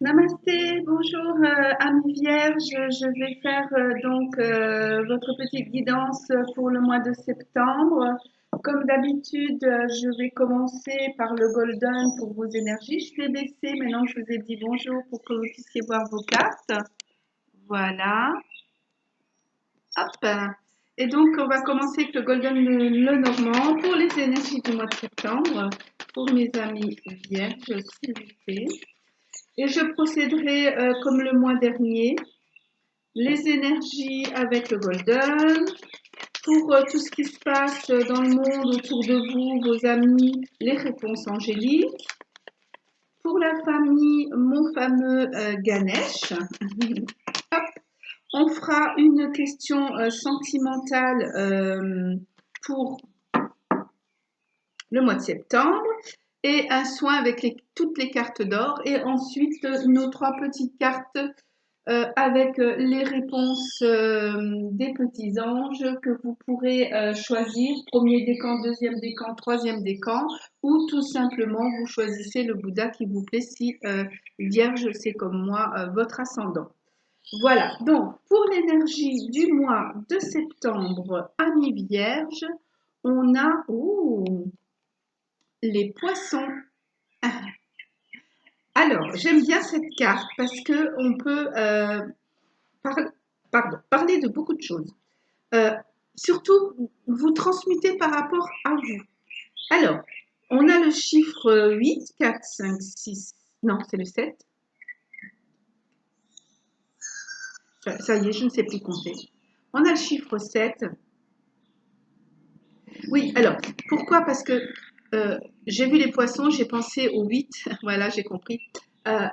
Namasté, bonjour amis vierges, je vais faire votre petite guidance pour le mois de septembre. Comme d'habitude, je vais commencer par le golden pour vos énergies. Je vais baisser, maintenant je vous ai dit bonjour pour que vous puissiez voir vos cartes. Voilà, hop. Et donc on va commencer avec le golden le normand pour les énergies du mois de septembre. Pour mes amis vierges, s'il vous plaît. Et je procéderai comme le mois dernier, les énergies avec le golden, pour tout ce qui se passe dans le monde autour de vous, vos amis, les réponses angéliques. Pour la famille, mon fameux Ganesh. On fera une question sentimentale pour le mois de septembre et un soin avec toutes les cartes d'or et ensuite nos trois petites cartes avec les réponses des petits anges que vous pourrez choisir, premier décan, deuxième décan, troisième décan, ou tout simplement vous choisissez le Bouddha qui vous plaît si Vierge c'est comme moi votre ascendant. Voilà, donc pour l'énergie du mois de septembre, amis Vierge, on a les poissons. Alors, j'aime bien cette carte parce que on peut parler de beaucoup de choses. Surtout, vous transmettez par rapport à vous. Alors, on a le chiffre 8, 4, 5, 6. Non, c'est le 7. Ça y est, je ne sais plus compter. On a le chiffre 7. Oui, alors, pourquoi? Parce que j'ai vu les poissons, j'ai pensé au 8. Voilà, j'ai compris.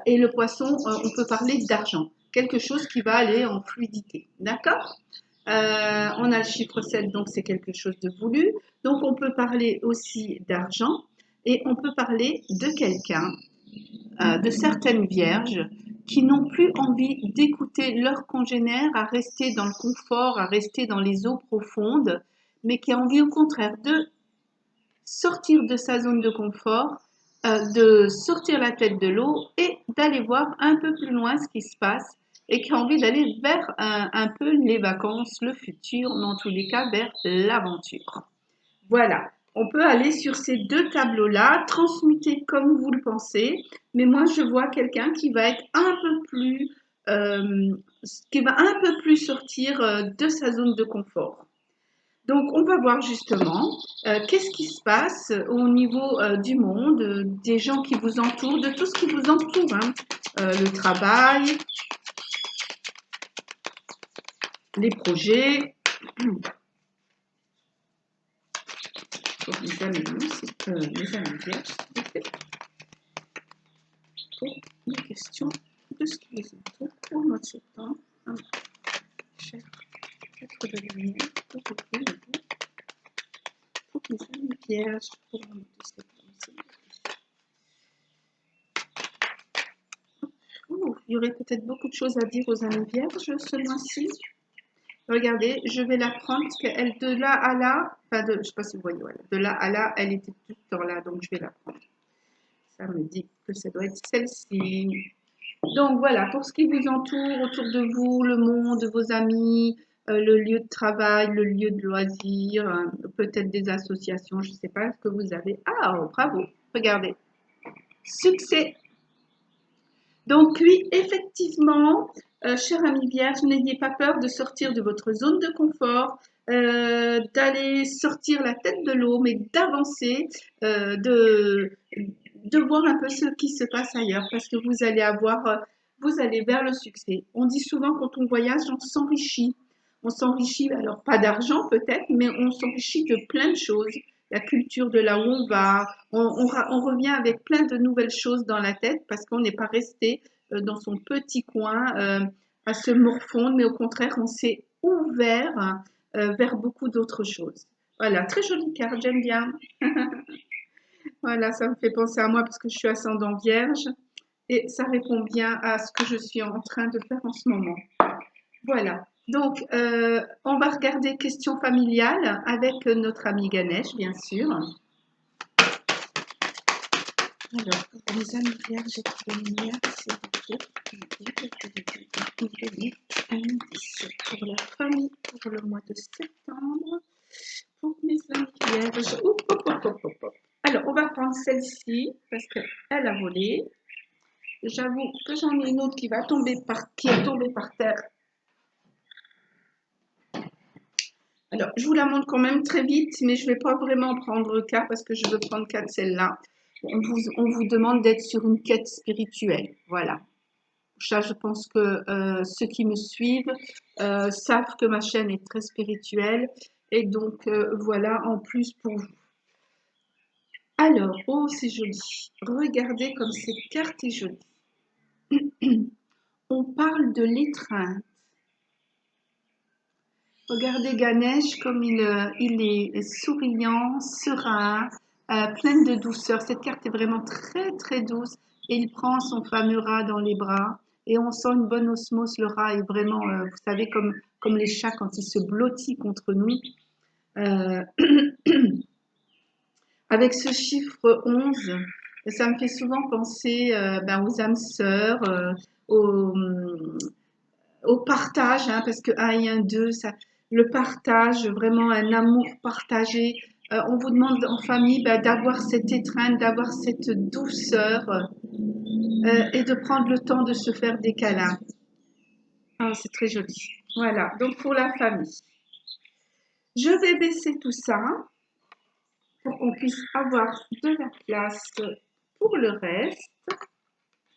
Et le poisson, on peut parler d'argent. Quelque chose qui va aller en fluidité. D'accord? On a le chiffre 7, donc c'est quelque chose de voulu. Donc on peut parler aussi d'argent et on peut parler de quelqu'un, de certaines vierges qui n'ont plus envie d'écouter leurs congénères, à rester dans le confort, à rester dans les eaux profondes, mais qui a envie au contraire de sortir de sa zone de confort, de sortir la tête de l'eau et d'aller voir un peu plus loin ce qui se passe et qui a envie d'aller vers un peu les vacances, le futur, mais en tous les cas vers l'aventure. Voilà, on peut aller sur ces deux tableaux-là, transmuter comme vous le pensez, mais moi je vois quelqu'un qui va être un peu plus, qui va un peu plus sortir de sa zone de confort. Donc, on va voir justement qu'est-ce qui se passe au niveau du monde, des gens qui vous entourent, de tout ce qui vous entoure, hein. Le travail, les projets. Pour les amis, les amis vierges, pour les questions de ce qui les entoure pour le mois de septembre. Cher être de lumière pour ouvrir le bout pour les amis vierges pour le mois de septembre. Il y aurait peut-être beaucoup de choses à dire aux amis vierges ce mois-ci. Regardez, je vais la prendre parce qu'elle de là à là, enfin je ne sais pas si vous voyez, voilà, de là à là, elle était tout le temps là, donc je vais la prendre. Ça me dit que ça doit être celle-ci. Donc voilà, pour ce qui vous entoure, autour de vous, le monde, vos amis, le lieu de travail, le lieu de loisirs, hein, peut-être des associations, je ne sais pas ce que vous avez. Ah, oh, bravo, regardez. Succès. Donc oui, effectivement, chère amie vierge, n'ayez pas peur de sortir de votre zone de confort, d'aller sortir la tête de l'eau, mais d'avancer, de voir un peu ce qui se passe ailleurs, parce que vous allez vous allez vers le succès. On dit souvent quand on voyage, on s'enrichit. On s'enrichit, alors pas d'argent peut-être, mais on s'enrichit de plein de choses. La culture de là où on va, on revient avec plein de nouvelles choses dans la tête parce qu'on n'est pas resté dans son petit coin à se morfondre, mais au contraire, on s'est ouvert vers beaucoup d'autres choses. Voilà, très jolie carte, j'aime bien. Voilà, ça me fait penser à moi parce que je suis ascendant vierge et ça répond bien à ce que je suis en train de faire en ce moment. Voilà, donc on va regarder question familiale avec notre ami Ganesh, bien sûr. Alors, pour les amis vierges et pour les lumières, c'est un indice pour la famille pour le mois de septembre. Pour mes amis vierges. Alors, on va prendre celle-ci parce qu'elle a volé. J'avoue que j'en ai une autre qui est tombée par terre. Alors, je vous la montre quand même très vite, mais je ne vais pas vraiment prendre cas parce que je veux prendre cas de celle-là. On vous demande d'être sur une quête spirituelle. Voilà. Ça, je pense que ceux qui me suivent savent que ma chaîne est très spirituelle. Et donc, voilà, en plus pour vous. Alors, oh, c'est joli. Regardez comme cette carte est jolie. On parle de l'étreinte. Regardez Ganesh comme il est souriant, serein, plein de douceur. Cette carte est vraiment très très douce et il prend son fameux rat dans les bras et on sent une bonne osmose. Le rat est vraiment, vous savez, comme les chats quand ils se blottissent contre nous. Euh, avec ce chiffre 11, ça me fait souvent penser aux âmes sœurs, au partage, hein, parce que 1 et 1, 2, ça, le partage, vraiment un amour partagé. On vous demande en famille d'avoir cette étreinte, d'avoir cette douceur et de prendre le temps de se faire des câlins. Ah, c'est très joli. Voilà, donc pour la famille. Je vais baisser tout ça pour qu'on puisse avoir de la place pour le reste.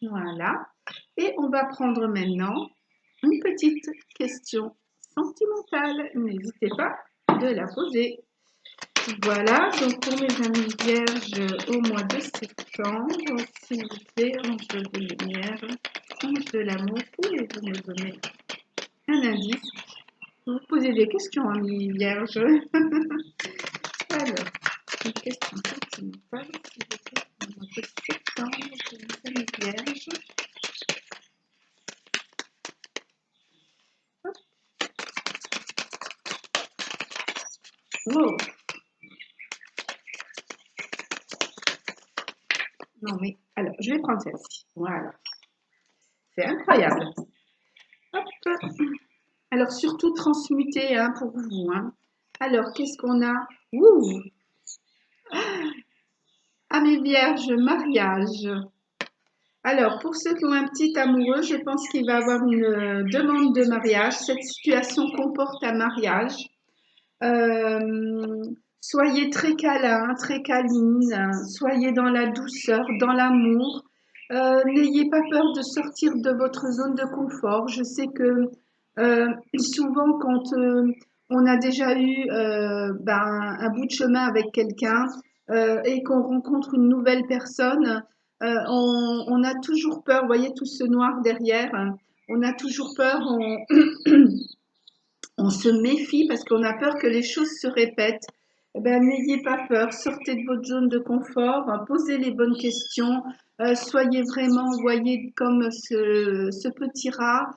Voilà. Et on va prendre maintenant une petite question sentimentale. N'hésitez pas de la poser. Voilà, donc pour mes amis vierges au mois de septembre, s'il vous plaît, ange de lumière, ange de l'amour, pouvez-vous me donner un indice? Vous posez des questions, amis vierges. Alors, une question sentimentale, s'il vous plaît, au mois de septembre pour mes amis vierges. Oh. Non mais, alors, je vais prendre celle-ci. Voilà. C'est incroyable. Hop. Alors, surtout transmuter hein, pour vous. Hein. Alors, qu'est-ce qu'on a? Ouh. Ah, mes vierges, mariage. Alors, pour ceux qui ont un petit amoureux, je pense qu'il va avoir une demande de mariage. Cette situation comporte un mariage. Soyez très câlin, très câline, soyez dans la douceur, dans l'amour. N'ayez pas peur de sortir de votre zone de confort. Je sais que souvent, quand on a déjà eu un bout de chemin avec quelqu'un et qu'on rencontre une nouvelle personne, on a toujours peur. Vous voyez tout ce noir derrière. On a toujours peur. On se méfie parce qu'on a peur que les choses se répètent. Eh ben, n'ayez pas peur, sortez de votre zone de confort, posez les bonnes questions, soyez vraiment, voyez comme ce petit rat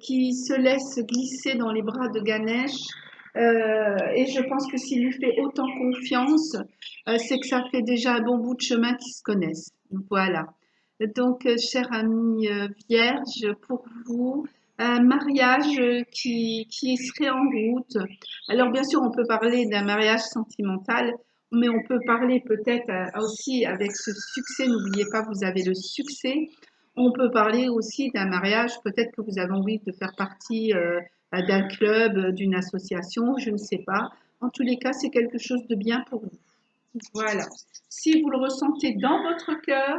qui se laisse glisser dans les bras de Ganesh. Et je pense que s'il lui fait autant confiance, c'est que ça fait déjà un bon bout de chemin qu'ils se connaissent. Voilà. Donc, chère amie vierge, pour vous, un mariage qui serait en route. Alors, bien sûr, on peut parler d'un mariage sentimental, mais on peut parler peut-être aussi avec ce succès. N'oubliez pas, vous avez le succès. On peut parler aussi d'un mariage, peut-être que vous avez envie de faire partie d'un club, d'une association, je ne sais pas. En tous les cas, c'est quelque chose de bien pour vous. Voilà. Si vous le ressentez dans votre cœur,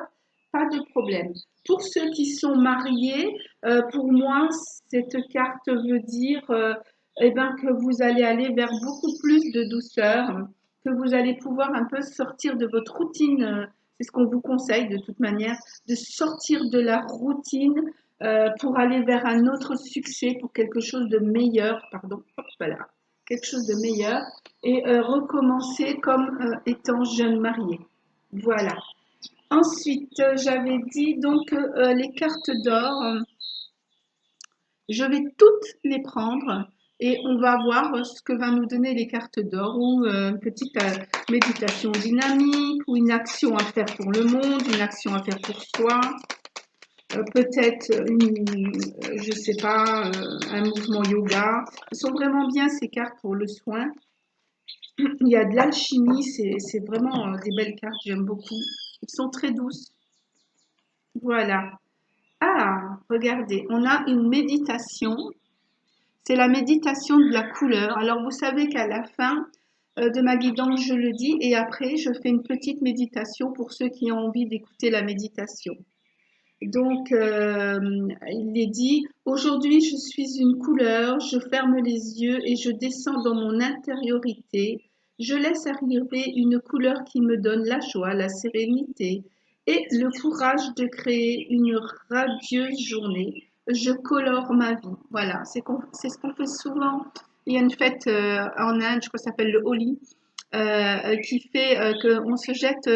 pas de problème. Pour ceux qui sont mariés, pour moi, cette carte veut dire que vous allez aller vers beaucoup plus de douceur, que vous allez pouvoir un peu sortir de votre routine. C'est ce qu'on vous conseille de toute manière, de sortir de la routine pour aller vers un autre succès, pour quelque chose de meilleur. Pardon, hop, voilà. Quelque chose de meilleur et recommencer comme étant jeune mariée. Voilà. Ensuite, j'avais dit donc les cartes d'or, je vais toutes les prendre Et on va voir ce que va nous donner les cartes d'or, ou une petite méditation dynamique, ou une action à faire pour le monde, une action à faire pour soi. Peut-être, je sais pas, un mouvement yoga. Elles sont vraiment bien ces cartes pour le soin. Il y a de l'alchimie, c'est vraiment des belles cartes, j'aime beaucoup. Elles sont très douces. Voilà. Ah, regardez, on a une méditation. C'est la méditation de la couleur. Alors, vous savez qu'à la fin de ma guidance, je le dis, et après, je fais une petite méditation pour ceux qui ont envie d'écouter la méditation. Donc, il est dit, aujourd'hui, je suis une couleur, je ferme les yeux et je descends dans mon intériorité. Je laisse arriver une couleur qui me donne la joie, la sérénité et le courage de créer une radieuse journée. Je colore ma vie. Voilà, c'est ce qu'on fait souvent. Il y a une fête en Inde, je crois que ça s'appelle le Holi, qui fait qu'on se jette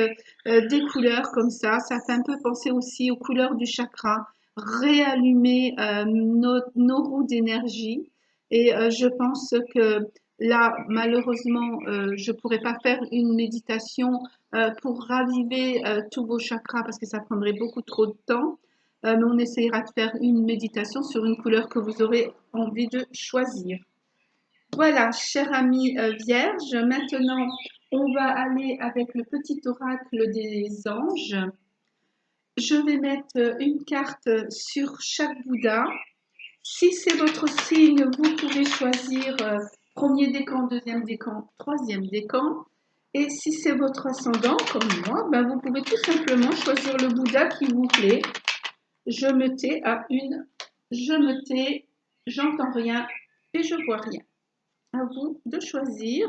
des couleurs comme ça. Ça fait un peu penser aussi aux couleurs du chakra, réallumer nos roues d'énergie. Et je pense que là, malheureusement, je ne pourrais pas faire une méditation pour raviver tous vos chakras parce que ça prendrait beaucoup trop de temps. Mais on essayera de faire une méditation sur une couleur que vous aurez envie de choisir. Voilà, chère amie vierge, maintenant on va aller avec le petit oracle des anges. Je vais mettre une carte sur chaque Bouddha. Si c'est votre signe, vous pouvez choisir premier décan, deuxième décan, troisième décan. Et si c'est votre ascendant, comme moi, ben vous pouvez tout simplement choisir le Bouddha qui vous plaît. Je me tais à une, je me tais, j'entends rien et je vois rien. À vous de choisir.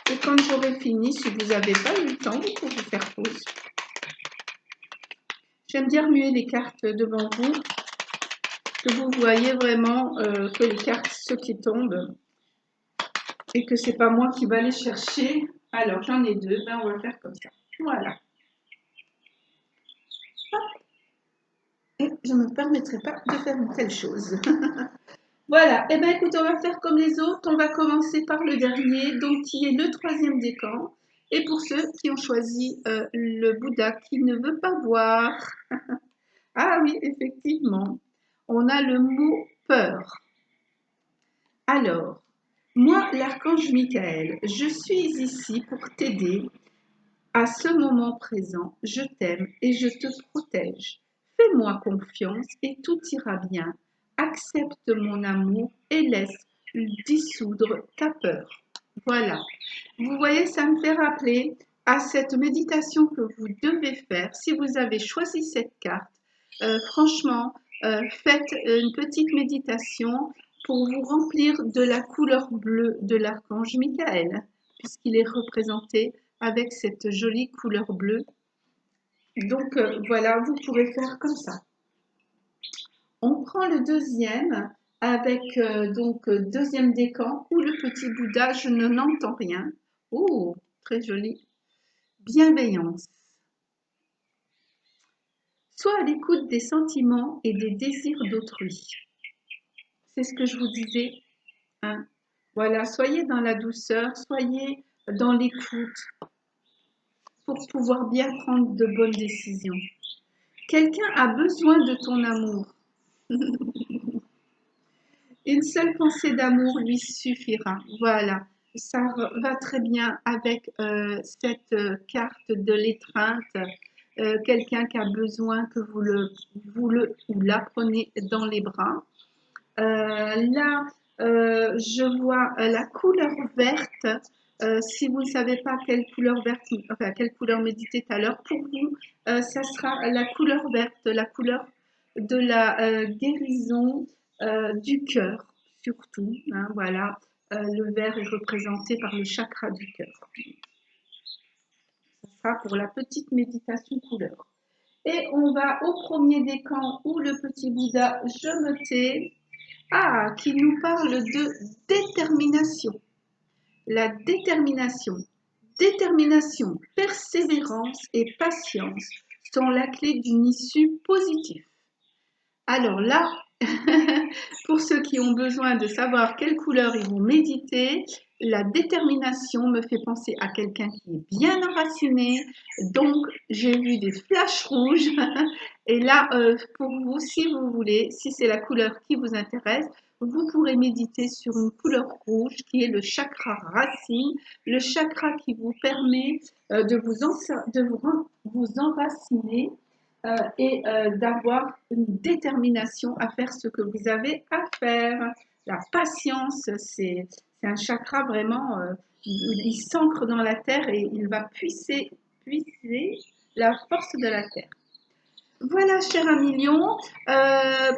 Et quand j'aurai fini, si vous n'avez pas eu le temps, vous pouvez faire pause. J'aime bien remuer les cartes devant vous, que vous voyez vraiment que les cartes, ceux qui tombent, et que c'est pas moi qui va les chercher. Alors, j'en ai deux, ben on va faire comme ça. Voilà. Et je ne me permettrai pas de faire une telle chose. Voilà, et bien écoute, on va faire comme les autres, on va commencer par le dernier, donc qui est le troisième décan. Et pour ceux qui ont choisi le Bouddha qui ne veut pas voir, ah oui, effectivement, on a le mot peur. Alors, moi, l'archange Michael, je suis ici pour t'aider à ce moment présent. Je t'aime et je te protège. Fais-moi confiance et tout ira bien. Accepte mon amour et laisse dissoudre ta peur. Voilà. Vous voyez, ça me fait rappeler à cette méditation que vous devez faire. Si vous avez choisi cette carte, franchement, faites une petite méditation pour vous remplir de la couleur bleue de l'archange Michael, puisqu'il est représenté avec cette jolie couleur bleue. Donc voilà, vous pourrez faire comme ça. On prend le deuxième avec donc deuxième décan ou le petit Bouddha, je ne n'entends rien. Oh, très joli. Bienveillance. Sois à l'écoute des sentiments et des désirs d'autrui. C'est ce que je vous disais. Hein. Voilà, soyez dans la douceur, soyez dans l'écoute pour pouvoir bien prendre de bonnes décisions. Quelqu'un a besoin de ton amour. Une seule pensée d'amour lui suffira. Voilà, ça va très bien avec cette carte de l'étreinte. Quelqu'un qui a besoin que vous le ou la prenez dans les bras. Là, je vois la couleur verte. Si vous ne savez pas quelle couleur verte, enfin quelle couleur méditer tout à l'heure, pour vous, ça sera la couleur verte, la couleur de la guérison du cœur, surtout. Hein, voilà, le vert est représenté par le chakra du cœur. Ce sera pour la petite méditation couleur. Et on va au premier décan où le petit Bouddha, je me tais. Ah, qui nous parle de détermination. La détermination. Détermination, persévérance et patience sont la clé d'une issue positive. Alors là, Pour ceux qui ont besoin de savoir quelle couleur ils vont méditer, la détermination me fait penser à quelqu'un qui est bien enraciné. Donc, j'ai vu des flashs rouges. Et là, pour vous, si vous voulez, si c'est la couleur qui vous intéresse, vous pourrez méditer sur une couleur rouge qui est le chakra racine, le chakra qui vous permet vous enraciner et d'avoir une détermination à faire ce que vous avez à faire. La patience, c'est un chakra vraiment, il s'ancre dans la terre et il va puiser la force de la terre. Voilà, cher ami Lion.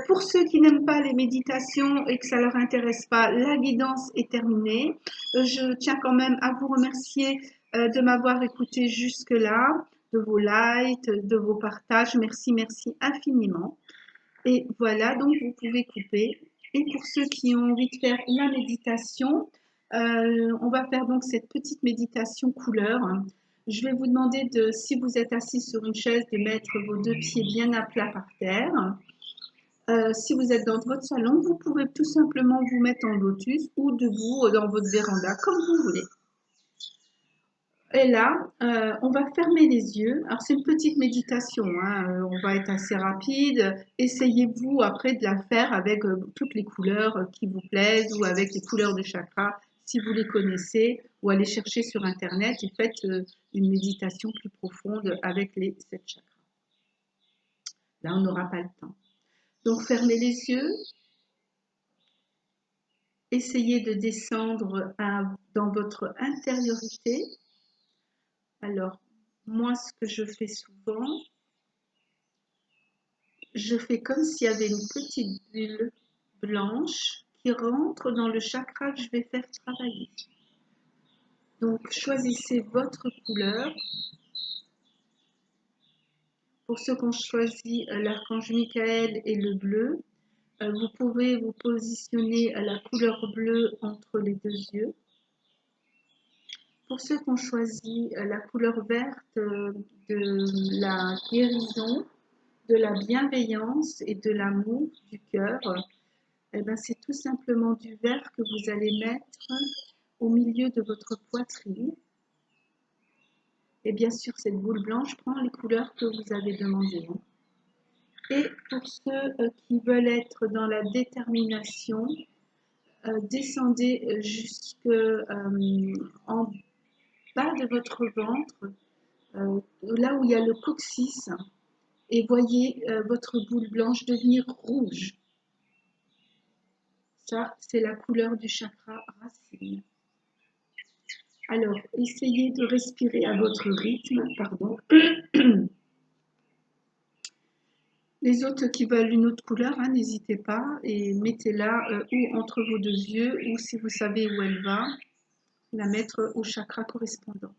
Pour ceux qui n'aiment pas les méditations et que ça leur intéresse pas, la guidance est terminée. Je tiens quand même à vous remercier de m'avoir écouté jusque-là, de vos likes, de vos partages. Merci, merci infiniment. Et voilà, donc vous pouvez couper. Et pour ceux qui ont envie de faire la méditation, on va faire donc cette petite méditation couleur. Je vais vous demander de, si vous êtes assis sur une chaise, de mettre vos deux pieds bien à plat par terre. Si vous êtes dans votre salon, vous pouvez tout simplement vous mettre en lotus ou debout dans votre véranda, comme vous voulez. Et là, on va fermer les yeux. Alors, c'est une petite méditation, hein, on va être assez rapide. Essayez-vous après de la faire avec toutes les couleurs qui vous plaisent ou avec les couleurs de chakra, si vous les connaissez, ou allez chercher sur Internet et faites une méditation plus profonde avec les 7 chakras. Là, on n'aura pas le temps. Donc, fermez les yeux. Essayez de descendre dans votre intériorité. Alors, moi, ce que je fais souvent, je fais comme s'il y avait une petite bulle blanche qui rentre dans le chakra que je vais faire travailler. Donc, choisissez votre couleur. Pour ceux qui ont choisi l'archange Michael et le bleu, vous pouvez vous positionner à la couleur bleue entre les deux yeux. Pour ceux qui ont choisi la couleur verte de la guérison, de la bienveillance et de l'amour du cœur, eh ben, c'est tout simplement du vert que vous allez mettre au milieu de votre poitrine. Et bien sûr, cette boule blanche prend les couleurs que vous avez demandées. Et pour ceux qui veulent être dans la détermination, descendez jusqu'en bas de votre ventre, là où il y a le coccyx, et voyez votre boule blanche devenir rouge. Ça, c'est la couleur du chakra racine. Alors, essayez de respirer à votre rythme, pardon. Les autres qui veulent une autre couleur, hein, n'hésitez pas et mettez-la ou entre vos deux yeux ou si vous savez où elle va, la mettre au chakra correspondant.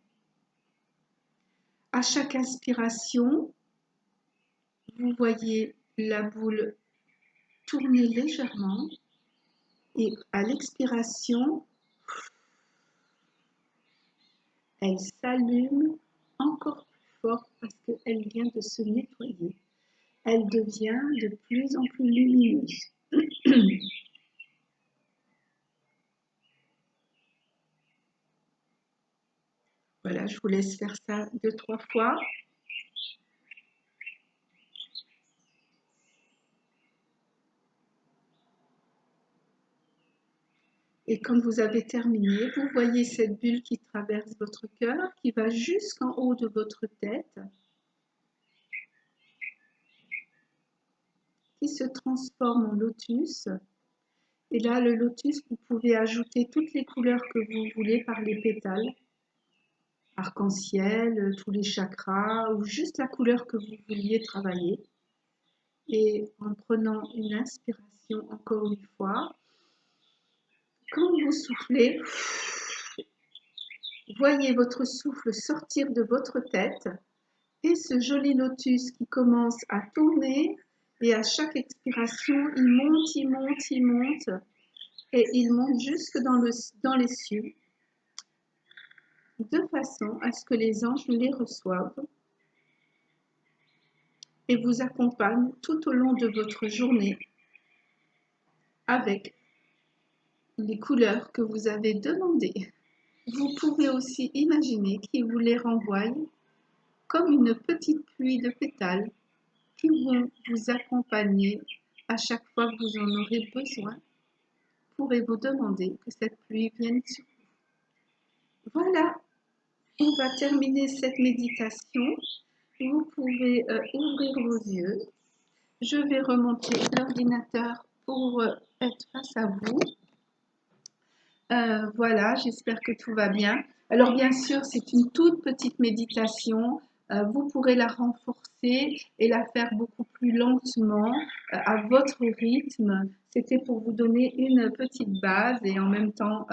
À chaque inspiration, vous voyez la boule tourner légèrement et à l'expiration, elle s'allume encore plus fort parce qu'elle vient de se nettoyer. Elle devient de plus en plus lumineuse. Voilà, je vous laisse faire ça 2-3 fois. Et quand vous avez terminé, vous voyez cette bulle qui traverse votre cœur, qui va jusqu'en haut de votre tête, qui se transforme en lotus. Et là, le lotus, vous pouvez ajouter toutes les couleurs que vous voulez par les pétales. Arc-en-ciel, tous les chakras, ou juste la couleur que vous vouliez travailler. Et en prenant une inspiration encore une fois, quand vous soufflez, voyez votre souffle sortir de votre tête et ce joli lotus qui commence à tourner et à chaque expiration, il monte, il monte, il monte et il monte jusque dans les cieux de façon à ce que les anges les reçoivent et vous accompagnent tout au long de votre journée avec les couleurs que vous avez demandées. Vous pouvez aussi imaginer qu'il vous les renvoie comme une petite pluie de pétales qui vont vous accompagner à chaque fois que vous en aurez besoin. Pourrez-vous demander que cette pluie vienne sur vous. Voilà, on va terminer cette méditation. Vous pouvez ouvrir vos yeux. Je vais remonter l'ordinateur pour être face à vous. Voilà, j'espère que tout va bien. Alors bien sûr, c'est une toute petite méditation. Vous pourrez la renforcer et la faire beaucoup plus lentement, à votre rythme. C'était pour vous donner une petite base et en même temps,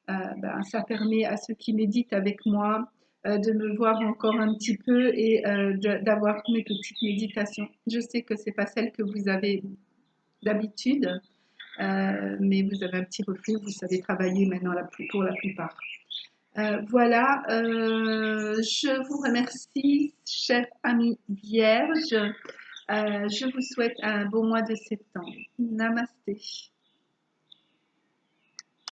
ça permet à ceux qui méditent avec moi de me voir encore un petit peu et d'avoir mes petites méditations. Je sais que c'est pas celle que vous avez d'habitude, mais vous avez un petit reflet, vous savez travailler maintenant pour la plupart. Voilà, je vous remercie, chère amie vierge. Je vous souhaite un beau mois de septembre. Namasté.